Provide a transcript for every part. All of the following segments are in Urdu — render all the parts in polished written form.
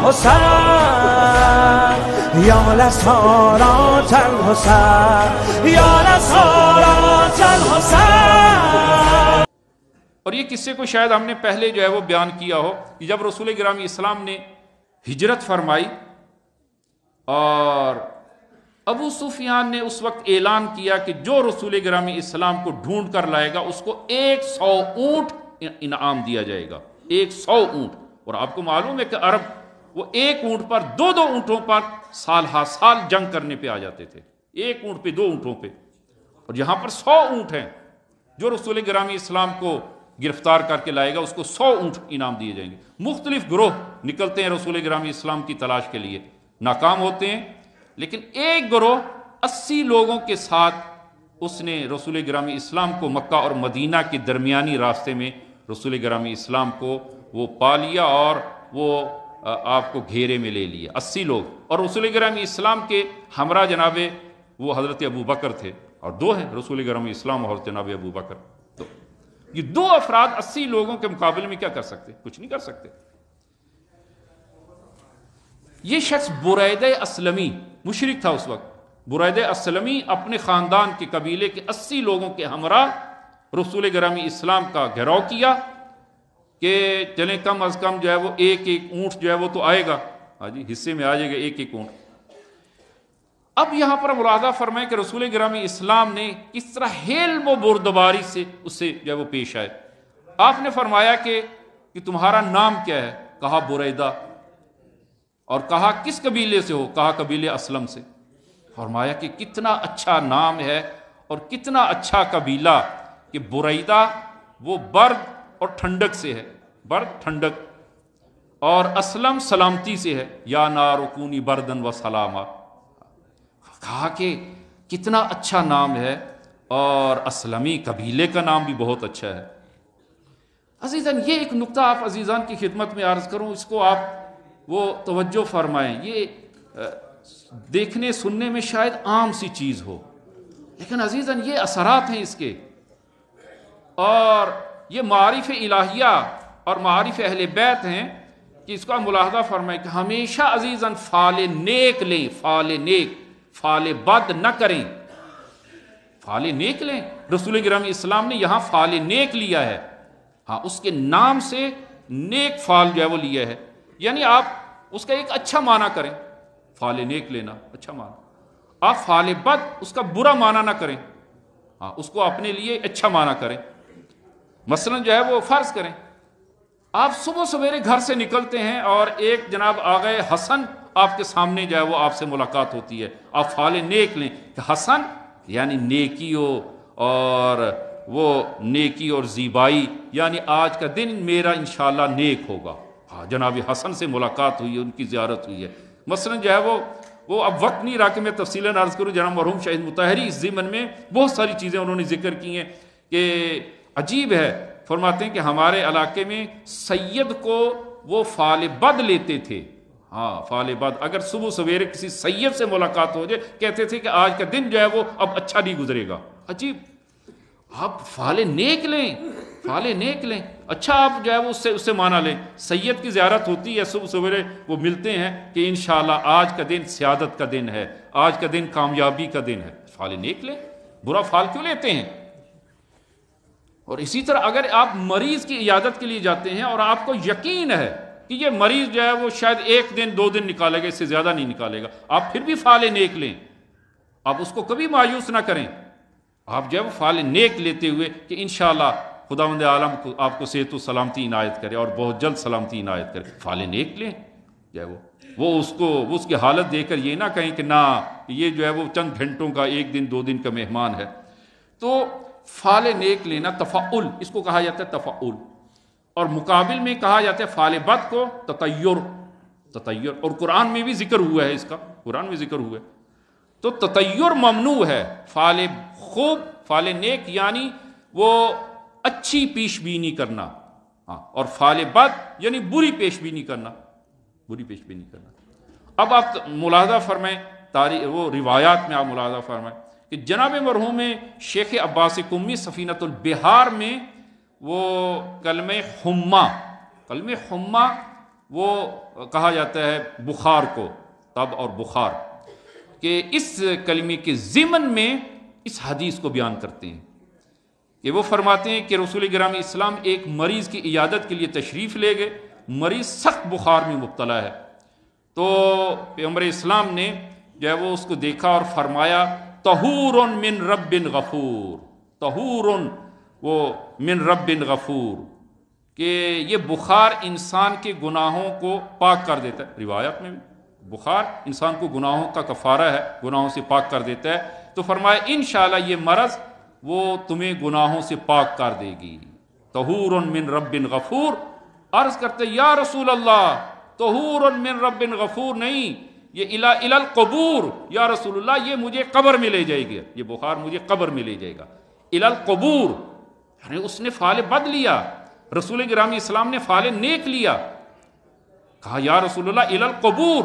الحسین یا نصارات الحسین یا نصارات الحسین. اور یہ قصے کو شاید ہم نے پہلے جو ہے وہ بیان کیا ہو کہ جب رسول گرامی اسلام نے ہجرت فرمائی اور ابو سفیان نے اس وقت اعلان کیا کہ جو رسول گرامی اسلام کو ڈھونڈ کر لائے گا اس کو 100 اونٹ انعام دیا جائے گا. 100 اونٹ. اور آپ کو معلوم ہے کہ عرب وہ ایک اونٹ پر دو اونٹوں پر سال ہا سال جنگ کرنے پہ آ جاتے تھے. ایک اونٹ پہ 2 اونٹوں پہ. اور یہاں پر 100 اونٹ ہیں. جو رسول گرامی اسلام کو گرفتار کر کے لائے گا اس کو 100 اونٹ انعام دیے جائیں گے. مختلف گروہ نکلتے ہیں رسول گرامی اسلام کی تلاش کے لیے, ناکام ہوتے ہیں, لیکن ایک گروہ 80 لوگوں کے ساتھ اس نے رسول گرامی اسلام کو مکہ اور مدینہ کے درمیانی راستے میں رسول گرامی اسلام کو وہ پا لیا اور وہ آپ کو گھیرے میں لے لیا. 80 لوگ. اور رسول گرامی اسلام کے ہمراہ جناب وہ حضرت ابو بکر تھے, اور 2 ہیں رسول گرامی اسلام اور جناب ابو بکر. تو یہ 2 افراد 80 لوگوں کے مقابلے میں کیا کر سکتے؟ کچھ نہیں کر سکتے. یہ شخص بریدہ اسلمی مشرک تھا اس وقت. بریدہ اسلمی اپنے خاندان کے قبیلے کے 80 لوگوں کے ہمراہ رسول گرامی اسلام کا گھیراؤ کیا کہ چلیں کم از کم جو ہے وہ ایک اونٹ جو ہے وہ تو آئے گا, ہاں جی حصے میں آ جائے گا ایک اونٹ. اب یہاں پر ملاحظہ فرمائیں کہ رسول گرامی اسلام نے کس طرح حلم و بردباری سے اس سے جو ہے وہ پیش آئے. آپ نے فرمایا کہ تمہارا نام کیا ہے؟ کہا بریدہ. اور کہا کس قبیلے سے ہو؟ کہا قبیلے اسلم سے. فرمایا کہ کتنا اچھا نام ہے اور کتنا اچھا قبیلہ کہ بریدہ وہ برد اور ٹھنڈک سے ہے, برد ٹھنڈک, اور اسلم سلامتی سے ہے. یا نار کونی بردن و سلاما. کہا کہ کتنا اچھا نام ہے اور اسلمی قبیلے کا نام بھی بہت اچھا ہے. عزیزان یہ ایک نقطہ آپ عزیزان کی خدمت میں عرض کروں, اس کو آپ وہ توجہ فرمائیں. یہ دیکھنے سننے میں شاید عام سی چیز ہو, لیکن عزیزان یہ اثرات ہیں اس کے, اور یہ معارف الہیہ اور معارف اہل بیت ہیں کہ اس کا ملاحظہ فرمائیں کہ ہمیشہ عزیزان فعل نیک لیں, فعل نیک, فعل بد نہ کریں. فعل نیک لیں. رسول گرامی اسلام نے یہاں فعل نیک لیا ہے, ہاں اس کے نام سے نیک فعل جو ہے وہ لیا ہے, یعنی آپ اس کا ایک اچھا معنی کریں. فعل نیک لینا اچھا معنی. آپ فعل بد اس کا برا معنی نہ کریں, ہاں اس کو اپنے لیے اچھا معنی کریں. مثلا جو ہے وہ فرض کریں آپ صبح سویرے گھر سے نکلتے ہیں اور ایک جناب آغا حسن آپ کے سامنے جو ہے وہ آپ سے ملاقات ہوتی ہے. آپ فعل نیک لیں کہ حسن یعنی نیکی اور وہ نیکی اور زیبائی, یعنی آج کا دن میرا انشاءاللہ نیک ہوگا. ہاں جناب حسن سے ملاقات ہوئی ہے, ان کی زیارت ہوئی ہے. مثلا جو ہے وہ اب وقت نہیں رہا کہ میں تفصیلاً عرض کروں. جناب مرحوم شہید مطہری اس ضمن میں بہت ساری چیزیں انہوں نے ذکر کی ہیں کہ عجیب ہے. فرماتے ہیں کہ ہمارے علاقے میں سید کو وہ فعل بد لیتے تھے. ہاں فعل بد, اگر صبح سویرے کسی سید سے ملاقات ہو جائے کہتے تھے کہ آج کا دن جو ہے وہ اب اچھا نہیں گزرے گا. عجیب. آپ فعل نیک لیں, فعل نیک لیں, اچھا آپ جو ہے وہ اس سے معنی لیں. سید کی زیارت ہوتی ہے صبح سویرے, وہ ملتے ہیں کہ انشاءاللہ آج کا دن سعادت کا دن ہے, آج کا دن کامیابی کا دن ہے. فعل نیک لیں, برا فعل کیوں لیتے ہیں؟ اور اسی طرح اگر آپ مریض کی عیادت کے لیے جاتے ہیں اور آپ کو یقین ہے کہ یہ مریض جو ہے وہ شاید 1 دن 2 دن نکالے گا, اس سے زیادہ نہیں نکالے گا, آپ پھر بھی فعل نیک لیں. آپ اس کو کبھی مایوس نہ کریں. آپ جو ہے وہ فعل نیک لیتے ہوئے کہ انشاءاللہ خداوند عالم کو آپ کو صحت و سلامتی عنایت کرے اور بہت جلد سلامتی عنایت کرے. فعل نیک لیں. جو ہے وہ اس کی حالت دیکھ کر یہ نہ کہیں کہ نہ یہ جو ہے وہ چند گھنٹوں کا 1 دن 2 دن کا مہمان ہے. تو فعل نیک لینا تفعل, اس کو کہا جاتا ہے تفعل. اور مقابل میں کہا جاتا ہے فعل بد کو تطیر. اور قرآن میں بھی ذکر ہوا ہے اس کا, قرآن میں ذکر ہوا ہے. تو تطیر ممنوع ہے. فعل خوب, فعل نیک یعنی وہ اچھی پیش بینی کرنا, ہاں, اور فعل بد یعنی بری پیش بینی کرنا, بری پیش بینی کرنا. اب آپ ملاحظہ فرمائیں وہ روایات میں آپ ملاحظہ فرمائیں کہ جناب مرحوم شیخ عباس قمی سفینۃ البحار میں وہ کلمہ حمہ وہ کہا جاتا ہے بخار کو، تب اور بخار، کہ اس کلمے کے ضمن میں اس حدیث کو بیان کرتے ہیں کہ وہ فرماتے ہیں کہ رسول گرامی اسلام ایک مریض کی عیادت کے لیے تشریف لے گئے، مریض سخت بخار میں مبتلا ہے، تو پیغمبر اسلام نے جو ہے وہ اس کو دیکھا اور فرمایا طہور من رب غفور، طہور وہ من رب غفور، کہ یہ بخار انسان کے گناہوں کو پاک کر دیتا ہے۔ روایت میں بخار انسان کو گناہوں کا کفارہ ہے، گناہوں سے پاک کر دیتا ہے، تو فرمایا انشاءاللہ یہ مرض وہ تمہیں گناہوں سے پاک کر دے گی۔ طہور من رب غفور، عرض کرتے یا رسول اللہ طہور من رب غفور نہیں، یہ الی القبور، یا رسول اللہ یہ مجھے قبر میں لے جائے گی، یہ بخار مجھے قبر میں لے جائے گا۔ الی القبور، یعنی اس نے فعل بد لیا، رسول گرامی اسلام نے فعل نیک لیا، کہا یا رسول اللہ الی القبور۔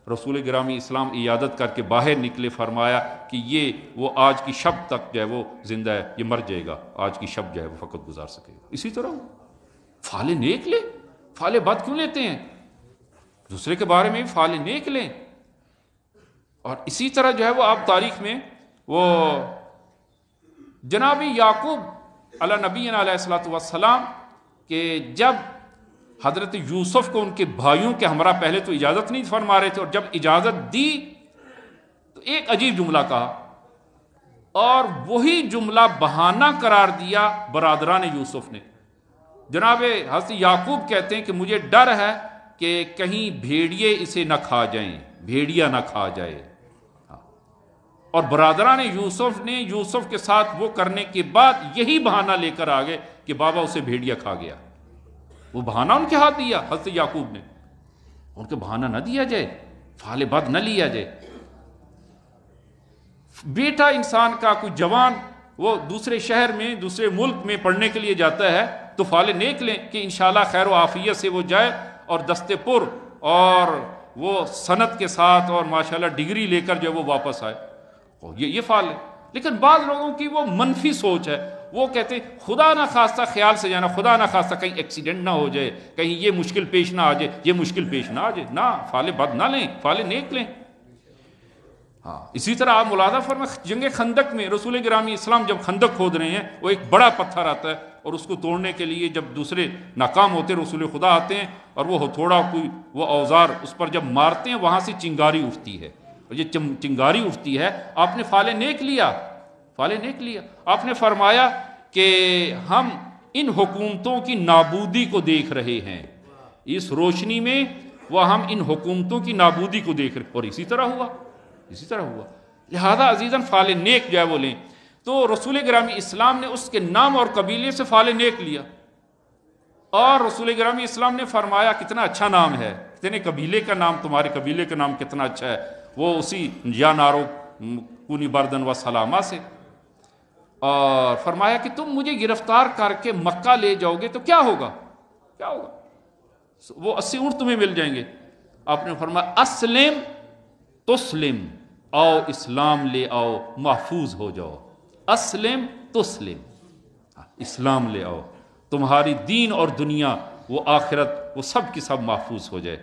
رسول گرامی اسلام عیادت کر کے باہر نکلے، فرمایا کہ یہ وہ آج کی شب تک جو ہے وہ زندہ ہے، یہ مر جائے گا، آج کی شب جو ہے وہ فقط گزار سکے گا۔ اسی طرح فعل نیک لے، فعل بد کیوں لیتے ہیں؟ دوسرے کے بارے میں بھی فعل نیک لیں۔ اور اسی طرح جو ہے وہ آپ تاریخ میں وہ جناب یعقوب علی نبینا علیہ الصلوۃ والسلام کہ جب حضرت یوسف کو ان کے بھائیوں کے ہمراہ پہلے تو اجازت نہیں فرما رہے تھے، اور جب اجازت دی تو ایک عجیب جملہ کہا، اور وہی جملہ بہانہ قرار دیا برادران یوسف نے۔ جناب حضرت یعقوب کہتے ہیں کہ مجھے ڈر ہے کہ کہیں بھیڑیے اسے نہ کھا جائیں، بھیڑیا نہ کھا جائے۔ اور برادران یوسف نے یوسف کے ساتھ وہ کرنے کے بعد یہی بہانہ لے کر آگے کہ بابا اسے بھیڑیا کھا گیا۔ وہ بہانہ ان کے ہاتھ دیا حضرت یعقوب نے، ان کے بہانہ نہ دیا جائے، فعل بد نہ لیا جائے۔ بیٹا انسان کا کوئی جوان وہ دوسرے شہر میں دوسرے ملک میں پڑھنے کے لیے جاتا ہے تو فعل نیک لیں کہ انشاءاللہ خیر و عافیت سے وہ جائے اور دستے پر اور وہ سند کے ساتھ اور ماشاءاللہ ڈگری لے کر جو وہ واپس آئے، یہ فعل ہے۔ لیکن بعض لوگوں کی وہ منفی سوچ ہے، وہ کہتے ہیں خدا نہ خواستہ خیال سے جانا، خدا نہ خواستہ کہیں ایکسیڈنٹ نہ ہو جائے، کہیں یہ مشکل پیش نہ آ جائے، یہ مشکل پیش نہ آ جائے، نہ فعل بد نہ لیں، فعل نیک لیں۔ ہاں اسی طرح آپ ملاحظہ فرمائیں جنگ خندق میں رسول گرامی اسلام جب خندق کھود رہے ہیں، وہ ایک بڑا پتھر آتا ہے اور اس کو توڑنے کے لیے جب دوسرے ناکام ہوتے رسول خدا آتے ہیں اور وہ ہتھوڑا کوئی وہ اوزار اس پر جب مارتے ہیں وہاں سے چنگاری اٹھتی ہے، اور یہ چنگاری اٹھتی ہے، آپ نے فعل نیک لیا، فعل نیک لیا۔ آپ نے فرمایا کہ ہم ان حکومتوں کی نابودی کو دیکھ رہے ہیں، اس روشنی میں وہ ہم ان حکومتوں کی نابودی کو دیکھ رہے ہیں، اور اسی طرح ہوا، اسی طرح ہوا۔ لہذا عزیزاً فعل نیک جو ہے وہ لیں، تو رسول گرامی اسلام نے اس کے نام اور قبیلے سے فعل نیک لیا، اور رسول گرامی اسلام نے فرمایا کتنا اچھا نام ہے، کتنے قبیلے کا نام، تمہارے قبیلے کا نام کتنا اچھا ہے، وہ اسی یا نارو کونی بردن و سلامہ سے، اور فرمایا کہ تم مجھے گرفتار کر کے مکہ لے جاؤ گے تو کیا ہوگا، کیا ہوگا، وہ 80 اونٹ تمہیں مل جائیں گے۔ آپ نے فرمایا اسلم تسلم، آؤ اسلام لے آؤ محفوظ ہو جاؤ، اسلم تسلم، اسلام لے آؤ تمہاری دین اور دنیا وہ آخرت وہ سب کی سب محفوظ ہو جائے۔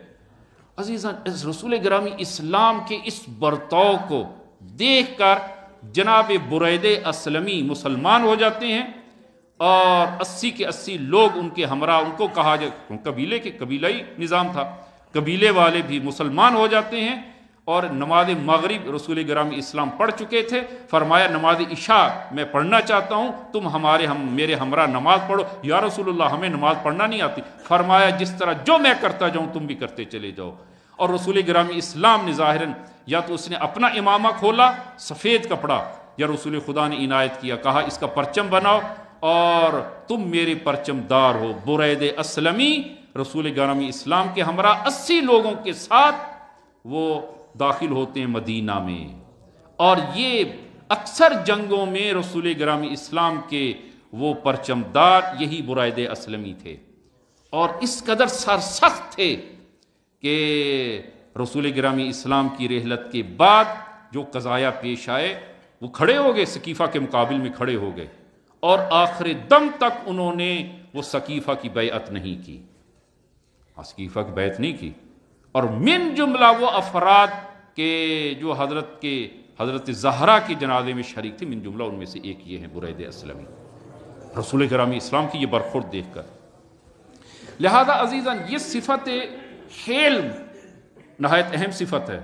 عزیزاً اس رسول گرامی اسلام کے اس برتاؤ کو دیکھ کر جناب برید اسلمی مسلمان ہو جاتے ہیں، اور 80 کے 80 لوگ ان کے ہمراہ، ان کو کہا جائے قبیلے کے قبیلائی نظام تھا، قبیلے والے بھی مسلمان ہو جاتے ہیں، اور نماز مغرب رسول گرامی اسلام پڑھ چکے تھے، فرمایا نماز عشاء میں پڑھنا چاہتا ہوں، تم میرے ہمراہ نماز پڑھو۔ یا رسول اللہ ہمیں نماز پڑھنا نہیں آتی، فرمایا جس طرح جو میں کرتا جاؤں تم بھی کرتے چلے جاؤ۔ اور رسول گرامی اسلام نے ظاہراً یا تو اس نے اپنا امامہ کھولا سفید کپڑا، یا رسول خدا نے عنایت کیا، کہا اس کا پرچم بناؤ اور تم میرے پرچم دار ہو۔ برید اسلمی رسول گرامی اسلام کے ہمراہ 80 لوگوں کے ساتھ وہ داخل ہوتے ہیں مدینہ میں، اور یہ اکثر جنگوں میں رسول گرامی اسلام کے وہ پرچم دار یہی برید اسلمی تھے، اور اس قدر سرسخت تھے کہ رسول گرامی اسلام کی رحلت کے بعد جو قضایا پیش آئے وہ کھڑے ہو گئے، سقیفہ کے مقابل میں کھڑے ہو گئے، اور آخر دم تک انہوں نے وہ سقیفہ کی بیعت نہیں کی۔ عقیقہ کی بیعت نہیں کی، اور من جملہ وہ افراد کے جو حضرت زہرا کے جنازے میں شریک تھے، من جملہ ان میں سے ایک یہ ہیں برید اسلمی۔ رسول گرامی اسلام کی یہ برخورد دیکھ کر، لہذا عزیزاً یہ صفت حلم نہایت اہم صفت ہے۔